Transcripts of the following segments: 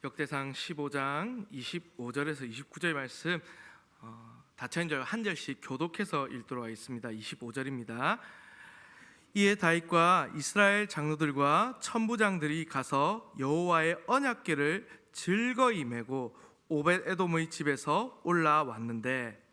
역대상 15장 25절에서 29절 말씀 다천절 한 절씩 교독해서 읽도록 하겠습니다. 25절입니다. 이에 다윗과 이스라엘 장로들과 천부장들이 가서 여호와의 언약궤를 즐거이 메고 오벳에돔의 집에서 올라왔는데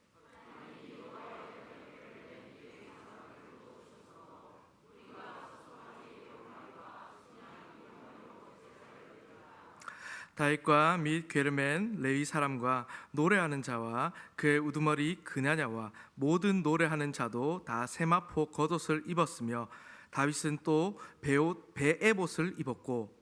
다윗과 및 궤를 맨 레위 사람과 노래하는 자와 그의 우두머리 그냐냐와 모든 노래하는 자도 다 세마포 겉옷을 입었으며 다윗은 또 베에봇을 입었고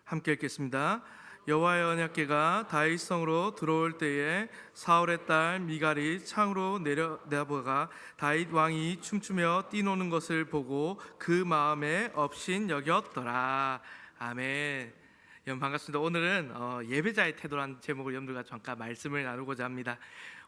함께 읽겠습니다. 여호와의 언약궤가 다윗성으로 들어올 때에 사울의 딸 미갈이 창으로 내려다보가 다윗 왕이 춤추며 뛰노는 것을 보고 그 마음에 업신 여겼더라. 아멘. 여러분 반갑습니다. 오늘은 예배자의 태도라는 제목을 여러분들과 잠깐 말씀을 나누고자 합니다.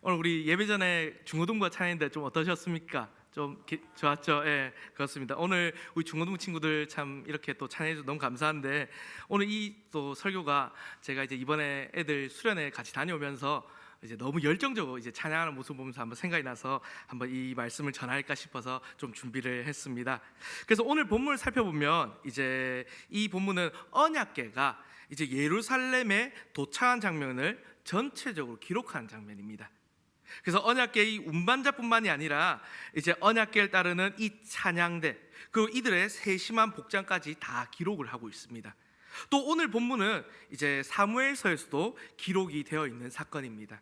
오늘 우리 예배 전에 중고등부가 찬양했는데 좀 어떠셨습니까? 좀 좋았죠? 예, 그렇습니다. 오늘 우리 중고등부 친구들 참 이렇게 또 찬양해줘서 너무 감사한데 오늘 이 또 설교가 제가 이제 이번에 애들 수련회 같이 다녀오면서 이제 너무 열정적으로 이제 찬양하는 모습 보면서 한번 생각이 나서 한번 이 말씀을 전할까 싶어서 좀 준비를 했습니다. 그래서 오늘 본문을 살펴보면 이제 이 본문은 언약궤가 이제 예루살렘에 도착한 장면을 전체적으로 기록한 장면입니다. 그래서 언약궤의 운반자뿐만이 아니라 이제 언약궤를 따르는 이 찬양대 그리고 이들의 세심한 복장까지 다 기록을 하고 있습니다. 또 오늘 본문은 이제 사무엘서에서도 기록이 되어 있는 사건입니다.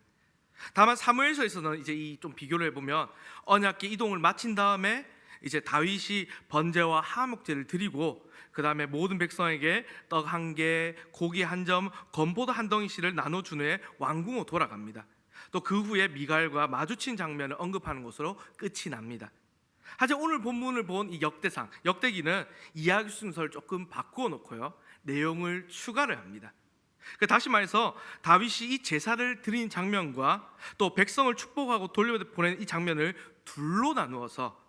다만 사무엘서에서는 이제 이 좀 비교를 해보면 언약궤 이동을 마친 다음에 이제 다윗이 번제와 화목제를 드리고 그 다음에 모든 백성에게 떡 한 개, 고기 한 점, 건포도 한 덩이씩을 나눠준 후에 왕궁으로 돌아갑니다. 또 그 후에 미갈과 마주친 장면을 언급하는 것으로 끝이 납니다. 하지만 오늘 본문을 본 이 역대상, 역대기는 이야기 순서를 조금 바꾸어 놓고요 내용을 추가를 합니다. 다시 말해서 다윗이 이 제사를 드린 장면과 또 백성을 축복하고 돌려보내는 이 장면을 둘로 나누어서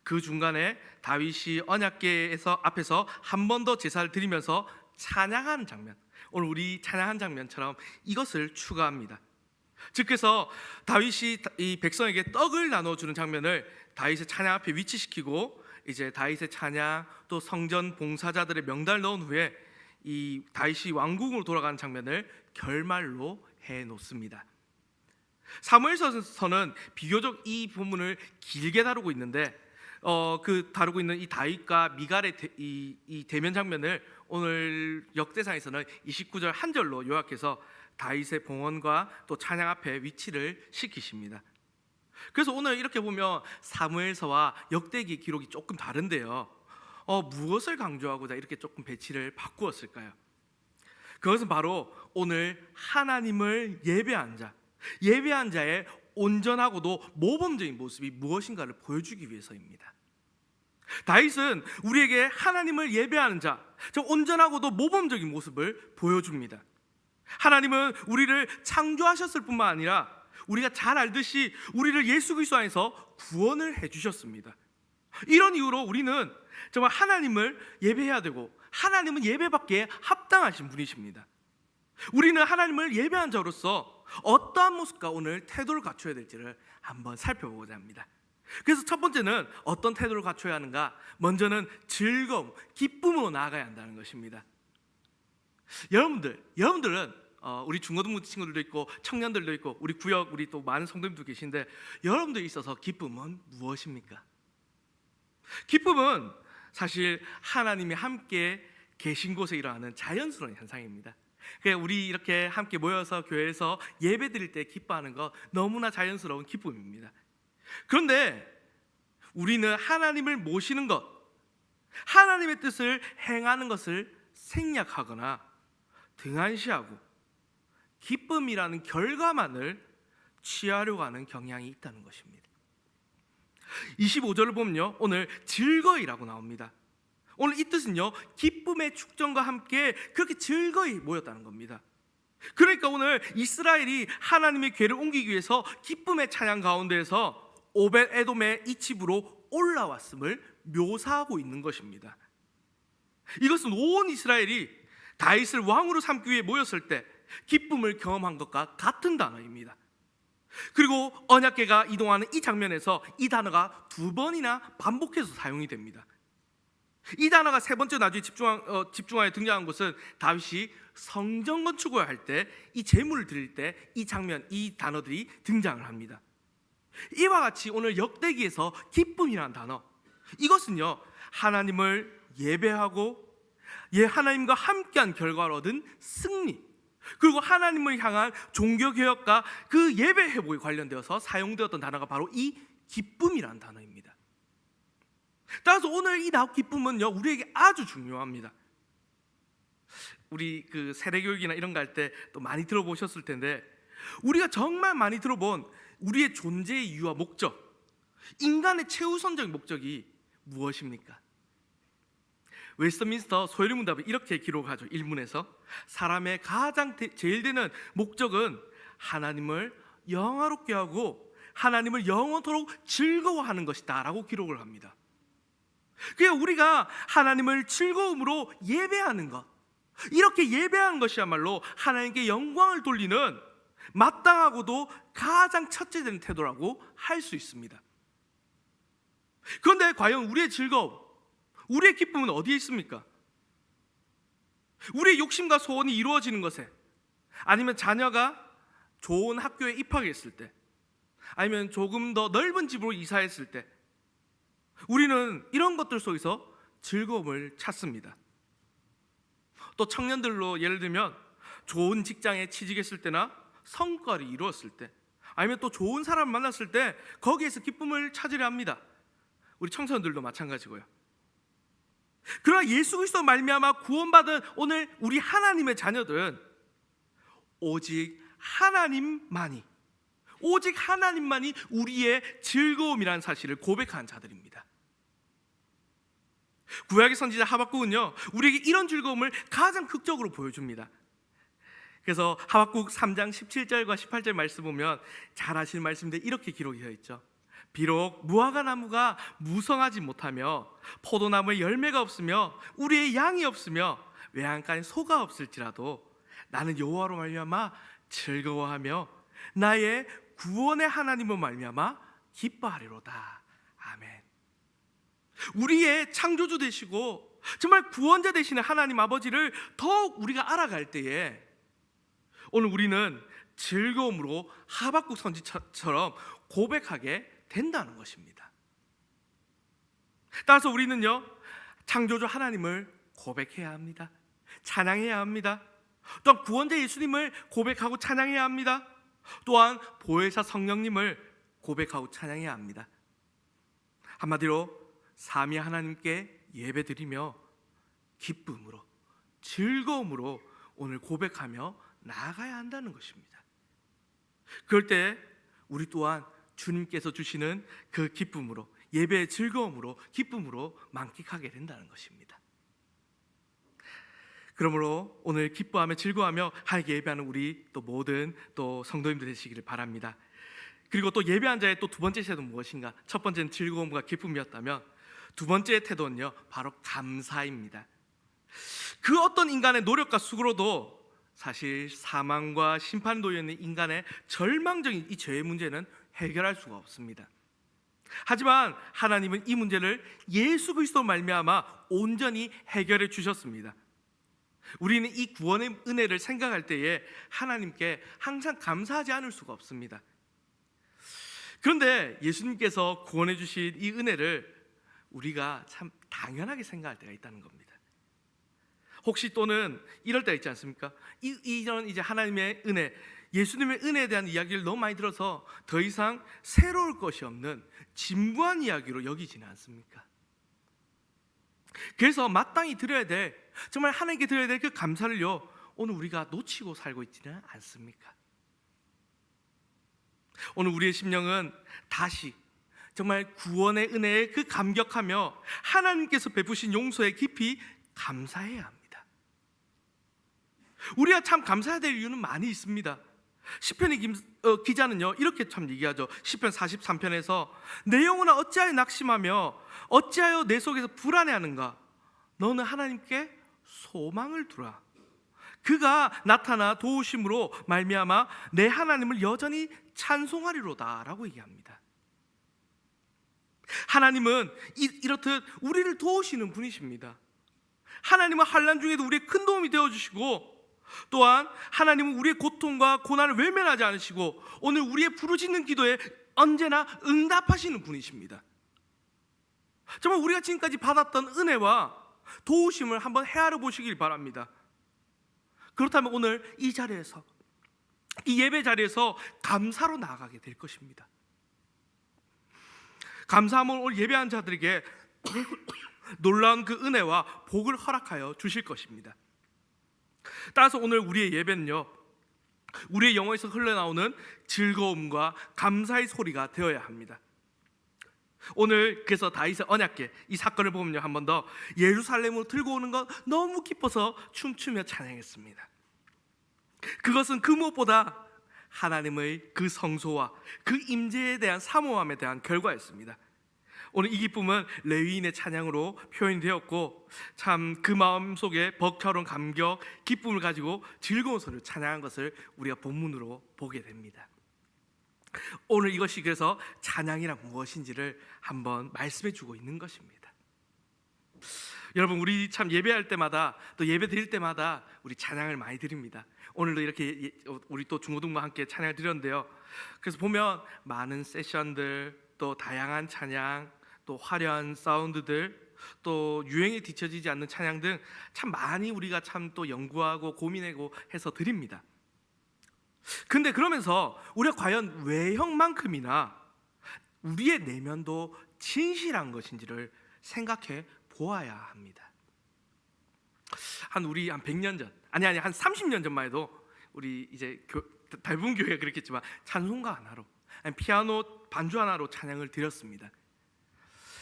그 중간에 다윗이 언약궤에서 앞에서 한 번 더 제사를 드리면서 찬양하는 장면, 오늘 우리 찬양한 장면처럼 이것을 추가합니다. 즉 그래서 다윗이 이 백성에게 떡을 나눠주는 장면을 다윗의 찬양 앞에 위치시키고 이제 다윗의 찬양 또 성전 봉사자들의 명단을 넣은 후에 이 다윗이 왕궁으로 돌아가는 장면을 결말로 해놓습니다. 사무엘서는 비교적 이 본문을 길게 다루고 있는데 다루고 있는 이 다윗과 미갈의 이 대면 장면을 오늘 역대상에서는 29절 한 절로 요약해서 다윗의 봉헌과 또 찬양 앞에 위치를 시키십니다. 그래서 오늘 이렇게 보면 사무엘서와 역대기 기록이 조금 다른데요 무엇을 강조하고자 이렇게 조금 배치를 바꾸었을까요? 그것은 바로 오늘 하나님을 예배한 자의 온전하고도 모범적인 모습이 무엇인가를 보여주기 위해서입니다. 다윗은 우리에게 하나님을 예배하는 자, 저 온전하고도 모범적인 모습을 보여줍니다. 하나님은 우리를 창조하셨을 뿐만 아니라 우리가 잘 알듯이 우리를 예수 그리스도 안에서 구원을 해주셨습니다. 이런 이유로 우리는 정말 하나님을 예배해야 되고 하나님은 예배받기에 합당하신 분이십니다. 우리는 하나님을 예배한 자로서 어떠한 모습과 오늘 태도를 갖춰야 될지를 한번 살펴보고자 합니다. 그래서 첫 번째는 어떤 태도를 갖춰야 하는가? 먼저는 즐거움, 기쁨으로 나아가야 한다는 것입니다. 여러분들은 우리 중고등부 친구들도 있고 청년들도 있고 우리 구역 우리 또 많은 성도님도 계신데 여러분들에 있어서 기쁨은 무엇입니까? 기쁨은 사실 하나님이 함께 계신 곳에 일어나는 자연스러운 현상입니다. 우리 이렇게 함께 모여서 교회에서 예배 드릴 때 기뻐하는 거 너무나 자연스러운 기쁨입니다. 그런데 우리는 하나님을 모시는 것, 하나님의 뜻을 행하는 것을 생략하거나 등한시하고 기쁨이라는 결과만을 취하려고 하는 경향이 있다는 것입니다. 25절을 보면요 오늘 즐거이라고 나옵니다. 오늘 이 뜻은요 기쁨의 축전과 함께 그렇게 즐거이 모였다는 겁니다. 그러니까 오늘 이스라엘이 하나님의 궤를 옮기기 위해서 기쁨의 찬양 가운데에서 오벳 에돔의 이 집으로 올라왔음을 묘사하고 있는 것입니다. 이것은 온 이스라엘이 다윗을 왕으로 삼기 위해 모였을 때 기쁨을 경험한 것과 같은 단어입니다. 그리고 언약궤가 이동하는 이 장면에서 이 단어가 두 번이나 반복해서 사용이 됩니다. 이 단어가 세 번째 나중에 집중하여 등장한 것은 다윗이 성전 건축을 할 때 이 제물을 드릴 때 이 장면, 이 단어들이 등장을 합니다. 이와 같이 오늘 역대기에서 기쁨이라는 단어, 이것은요 하나님을 예배하고 하나님과 함께한 결과로 얻은 승리, 그리고 하나님을 향한 종교개혁과 그 예배 회복에 관련되어서 사용되었던 단어가 바로 이 기쁨이라는 단어입니다. 따라서 오늘 이 기쁨은요 우리에게 아주 중요합니다. 우리 그 세례교육이나 이런 거 할 때 또 많이 들어보셨을 텐데, 우리가 정말 많이 들어본 우리의 존재의 이유와 목적, 인간의 최우선적인 목적이 무엇입니까? 웨스트민스터 소요리 문답을 이렇게 기록하죠. 1문에서 사람의 가장 제일 되는 목적은 하나님을 영화롭게 하고 하나님을 영원토록 즐거워하는 것이다 라고 기록을 합니다. 그러니까 우리가 하나님을 즐거움으로 예배하는 것, 이렇게 예배하는 것이야말로 하나님께 영광을 돌리는 마땅하고도 가장 첫째 되는 태도라고 할 수 있습니다. 그런데 과연 우리의 즐거움, 우리의 기쁨은 어디에 있습니까? 우리의 욕심과 소원이 이루어지는 것에, 아니면 자녀가 좋은 학교에 입학했을 때, 아니면 조금 더 넓은 집으로 이사했을 때, 우리는 이런 것들 속에서 즐거움을 찾습니다. 또 청년들로 예를 들면 좋은 직장에 취직했을 때나 성과를 이루었을 때, 아니면 또 좋은 사람을 만났을 때 거기에서 기쁨을 찾으려 합니다. 우리 청소년들도 마찬가지고요. 그러나 예수 그리스도 말미암아 구원받은 오늘 우리 하나님의 자녀들은 오직 하나님만이 우리의 즐거움이라는 사실을 고백하는 자들입니다. 구약의 선지자 하박국은요 우리에게 이런 즐거움을 가장 극적으로 보여줍니다. 그래서 하박국 3장 17절과 18절 말씀 보면 잘 아시는 말씀인데 이렇게 기록이 되어 있죠. 비록 무화과 나무가 무성하지 못하며 포도나무에 열매가 없으며 우리의 양이 없으며 외양간에 소가 없을지라도 나는 여호와로 말미암아 즐거워하며 나의 구원의 하나님으로 말미암아 기뻐하리로다. 아멘. 우리의 창조주 되시고 정말 구원자 되시는 하나님 아버지를 더욱 우리가 알아갈 때에 오늘 우리는 즐거움으로 하박국 선지처럼 고백하게 된다는 것입니다. 따라서 우리는요 창조주 하나님을 고백해야 합니다. 찬양해야 합니다. 또한 구원자 예수님을 고백하고 찬양해야 합니다. 또한 보혜사 성령님을 고백하고 찬양해야 합니다. 한마디로 삼위 하나님께 예배드리며 기쁨으로 즐거움으로 오늘 고백하며 나아가야 한다는 것입니다. 그럴 때 우리 또한 주님께서 주시는 그 기쁨으로, 예배의 즐거움으로, 기쁨으로 만끽하게 된다는 것입니다. 그러므로 오늘 기뻐하며 즐거워하며 하나님께 예배하는 우리 또 모든 또 성도님들 되시기를 바랍니다. 그리고 또 예배한 자의 또 두 번째 태도는 무엇인가? 첫 번째는 즐거움과 기쁨이었다면 두 번째 태도는요 바로 감사입니다. 그 어떤 인간의 노력과 수고로도 사실 사망과 심판에 놓여 있는 인간의 절망적인 이 죄의 문제는 해결할 수가 없습니다. 하지만 하나님은 이 문제를 예수 그리스도 말미암아 온전히 해결해 주셨습니다. 우리는 이 구원의 은혜를 생각할 때에 하나님께 항상 감사하지 않을 수가 없습니다. 그런데 예수님께서 구원해 주신 이 은혜를 우리가 참 당연하게 생각할 때가 있다는 겁니다. 혹시 또는 이럴 때가 있지 않습니까? 이런 이제 하나님의 은혜, 예수님의 은혜에 대한 이야기를 너무 많이 들어서 더 이상 새로울 것이 없는 진부한 이야기로 여기지는 않습니까? 그래서 마땅히 드려야 될, 정말 하나님께 드려야 될 그 감사를요 오늘 우리가 놓치고 살고 있지는 않습니까? 오늘 우리의 심령은 다시 정말 구원의 은혜에 그 감격하며 하나님께서 베푸신 용서에 깊이 감사해야 합니다. 우리가 참 감사해야 될 이유는 많이 있습니다. 시편의 기자는요 이렇게 참 얘기하죠. 시편 43편에서 내 영혼아 어찌하여 낙심하며 어찌하여 내 속에서 불안해하는가. 너는 하나님께 소망을 두라. 그가 나타나 도우심으로 말미암아 내 하나님을 여전히 찬송하리로다 라고 얘기합니다. 하나님은 이렇듯 우리를 도우시는 분이십니다. 하나님은 환난 중에도 우리의 큰 도움이 되어주시고, 또한 하나님은 우리의 고통과 고난을 외면하지 않으시고 오늘 우리의 부르짖는 기도에 언제나 응답하시는 분이십니다. 정말 우리가 지금까지 받았던 은혜와 도우심을 한번 헤아려 보시길 바랍니다. 그렇다면 오늘 이 자리에서, 이 예배 자리에서 감사로 나아가게 될 것입니다. 감사함은 오늘 예배한 자들에게 놀라운 그 은혜와 복을 허락하여 주실 것입니다. 따라서 오늘 우리의 예배는요, 우리의 영혼에서 흘러나오는 즐거움과 감사의 소리가 되어야 합니다. 오늘 그래서 다윗의 언약궤 이 사건을 보면요, 한 번 더 예루살렘으로 들고 오는 것 너무 기뻐서 춤추며 찬양했습니다. 그것은 그 무엇보다 하나님의 그 성소와 그 임재에 대한 사모함에 대한 결과였습니다. 오늘 이 기쁨은 레위인의 찬양으로 표현되었고, 참 그 마음속에 벅차오른 감격, 기쁨을 가지고 즐거운 소리로 찬양한 것을 우리가 본문으로 보게 됩니다. 오늘 이것이 그래서 찬양이란 무엇인지를 한번 말씀해 주고 있는 것입니다. 여러분, 우리 참 예배할 때마다 또 예배 드릴 때마다 우리 찬양을 많이 드립니다. 오늘도 이렇게 우리 또 중고등부와 함께 찬양을 드렸는데요, 그래서 보면 많은 세션들, 또 다양한 찬양, 또 화려한 사운드들, 또 유행에 뒤처지지 않는 찬양 등 참 많이 우리가 참 또 연구하고 고민하고 해서 드립니다. 근데 그러면서 우리가 과연 외형만큼이나 우리의 내면도 진실한 것인지를 생각해 보아야 합니다. 한 100년 전, 한 30년 전만 해도 우리 이제 대부분 교회가 그렇겠지만 찬송가 하나로, 피아노 반주 하나로 찬양을 드렸습니다.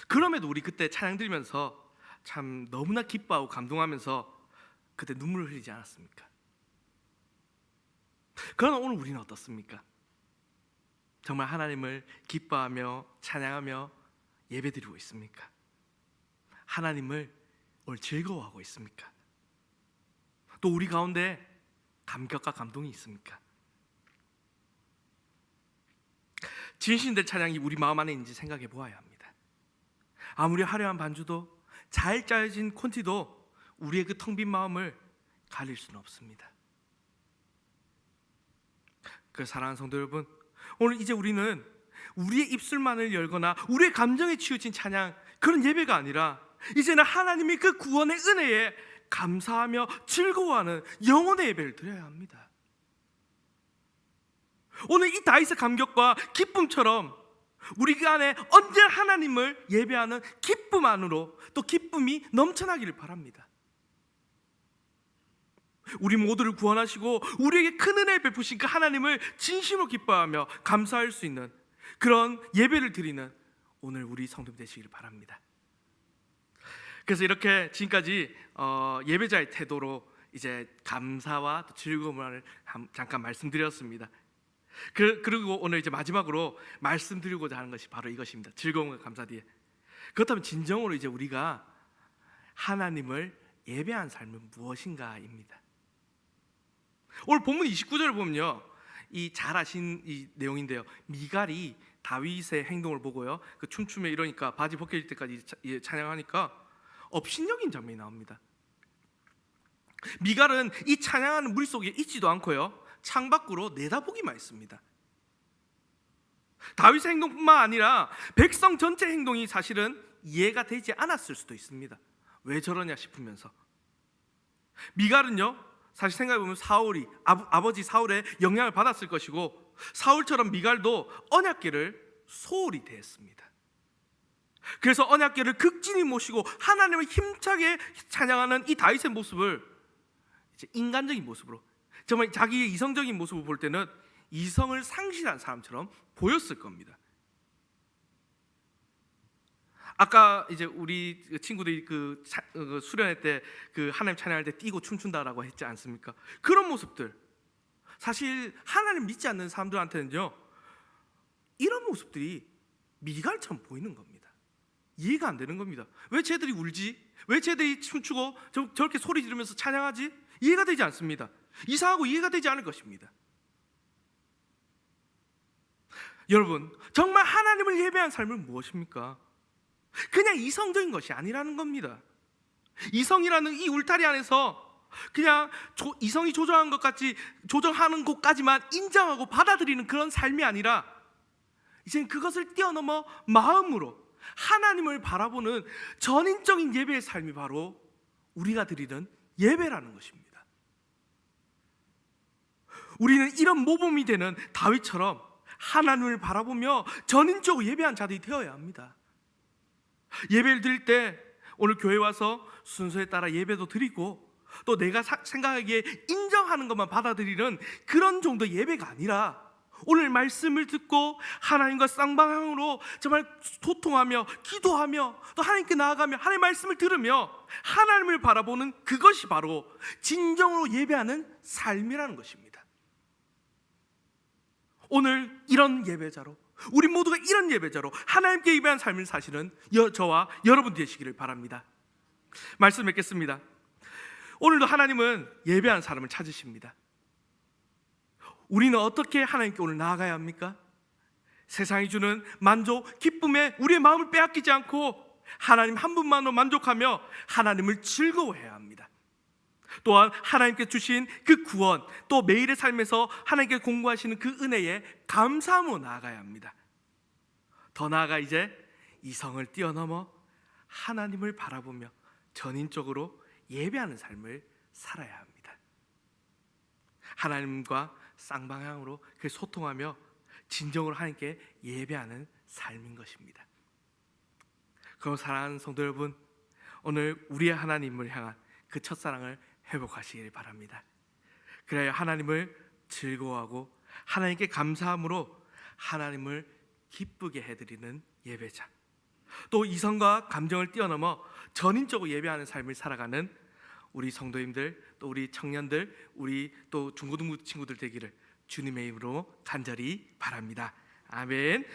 그럼에도 우리 그때 찬양 드리면서 참 너무나 기뻐하고 감동하면서 그때 눈물을 흘리지 않았습니까? 그러나 오늘 우리는 어떻습니까? 정말 하나님을 기뻐하며 찬양하며 예배드리고 있습니까? 하나님을 오늘 즐거워하고 있습니까? 또 우리 가운데 감격과 감동이 있습니까? 진실된 찬양이 우리 마음 안에 있는지 생각해 보아야 합니다. 아무리 화려한 반주도 잘 짜여진 콘티도 우리의 그 텅 빈 마음을 가릴 수는 없습니다. 그 사랑하는 성도 여러분, 오늘 이제 우리는 우리의 입술만을 열거나 우리의 감정에 치우친 찬양, 그런 예배가 아니라 이제는 하나님의 그 구원의 은혜에 감사하며 즐거워하는 영혼의 예배를 드려야 합니다. 오늘 이 다윗의 감격과 기쁨처럼 우리 그 안에 언제나 하나님을 예배하는 기쁨 안으로 또 기쁨이 넘쳐나기를 바랍니다. 우리 모두를 구원하시고 우리에게 큰 은혜 베푸신 그 하나님을 진심으로 기뻐하며 감사할 수 있는 그런 예배를 드리는 오늘 우리 성도님 되시기를 바랍니다. 그래서 이렇게 지금까지 예배자의 태도로 이제 감사와 또 즐거움을 잠깐 말씀드렸습니다. 그리고 오늘 이제 마지막으로 말씀드리고자 하는 것이 바로 이것입니다. 즐거움과 감사 뒤에, 그렇다면 진정으로 이제 우리가 하나님을 예배한 삶은 무엇인가입니다. 오늘 본문 29절을 보면요, 이 잘 아신 이 내용인데요, 미갈이 다윗의 행동을 보고요, 그 춤추며 이러니까 바지 벗겨질 때까지 찬양하니까 업신여긴 장면이 나옵니다. 미갈은 이 찬양하는 무리 속에 있지도 않고요, 창밖으로 내다보기만 했습니다. 다윗의 행동뿐만 아니라 백성 전체 행동이 사실은 이해가 되지 않았을 수도 있습니다. 왜 저러냐 싶으면서. 미갈은요, 사실 생각해보면 사울이 아버지 사울의 영향을 받았을 것이고, 사울처럼 미갈도 언약궤를 소홀히 대했습니다. 그래서 언약궤를 극진히 모시고 하나님을 힘차게 찬양하는 이 다윗의 모습을 이제 인간적인 모습으로, 정말 자기의 이성적인 모습을 볼 때는 이성을 상실한 사람처럼 보였을 겁니다. 아까 이제 우리 친구들이 수련회 때 하나님 찬양할 때 뛰고 춤춘다라고 했지 않습니까? 그런 모습들, 사실 하나님 믿지 않는 사람들한테는요, 이런 모습들이 미갈처럼 보이는 겁니다. 이해가 안 되는 겁니다. 왜 쟤들이 울지? 왜 쟤들이 춤추고 저렇게 소리 지르면서 찬양하지? 이해가 되지 않습니다. 이상하고 이해가 되지 않을 것입니다. 여러분, 정말 하나님을 예배한 삶은 무엇입니까? 그냥 이성적인 것이 아니라는 겁니다. 이성이라는 이 울타리 안에서 그냥 이성이 조정한 것 같이 조정하는 것까지만 인정하고 받아들이는 그런 삶이 아니라, 이제는 그것을 뛰어넘어 마음으로 하나님을 바라보는 전인적인 예배의 삶이 바로 우리가 드리는 예배라는 것입니다. 우리는 이런 모범이 되는 다윗처럼 하나님을 바라보며 전인적으로 예배한 자들이 되어야 합니다. 예배를 드릴 때 오늘 교회 와서 순서에 따라 예배도 드리고, 또 내가 생각하기에 인정하는 것만 받아들이는 그런 정도의 예배가 아니라, 오늘 말씀을 듣고 하나님과 쌍방향으로 정말 소통하며 기도하며 또 하나님께 나아가며 하나님의 말씀을 들으며 하나님을 바라보는 그것이 바로 진정으로 예배하는 삶이라는 것입니다. 오늘 이런 예배자로, 우리 모두가 이런 예배자로 하나님께 예배한 삶을 사시는 저와 여러분 되시기를 바랍니다. 말씀 맺겠습니다. 오늘도 하나님은 예배하는 사람을 찾으십니다. 우리는 어떻게 하나님께 오늘 나아가야 합니까? 세상이 주는 만족, 기쁨에 우리의 마음을 빼앗기지 않고 하나님 한 분만으로 만족하며 하나님을 즐거워해야 합니다. 또한 하나님께 주신 그 구원, 또 매일의 삶에서 하나님께 공부하시는 그 은혜에 감사함으로 나아가야 합니다. 더 나아가 이제 이성을 뛰어넘어 하나님을 바라보며 전인적으로 예배하는 삶을 살아야 합니다. 하나님과 쌍방향으로 소통하며 진정으로 하나님께 예배하는 삶인 것입니다. 그럼 사랑하는 성도 여러분, 오늘 우리의 하나님을 향한 그 첫사랑을 회복하시길 바랍니다. 그래야 하나님을 즐거워하고 하나님께 감사함으로 하나님을 기쁘게 해드리는 예배자, 또 이성과 감정을 뛰어넘어 전인적으로 예배하는 삶을 살아가는 우리 성도님들, 또 우리 청년들, 우리 또 중고등부 친구들 되기를 주님의 이름으로 간절히 바랍니다. 아멘.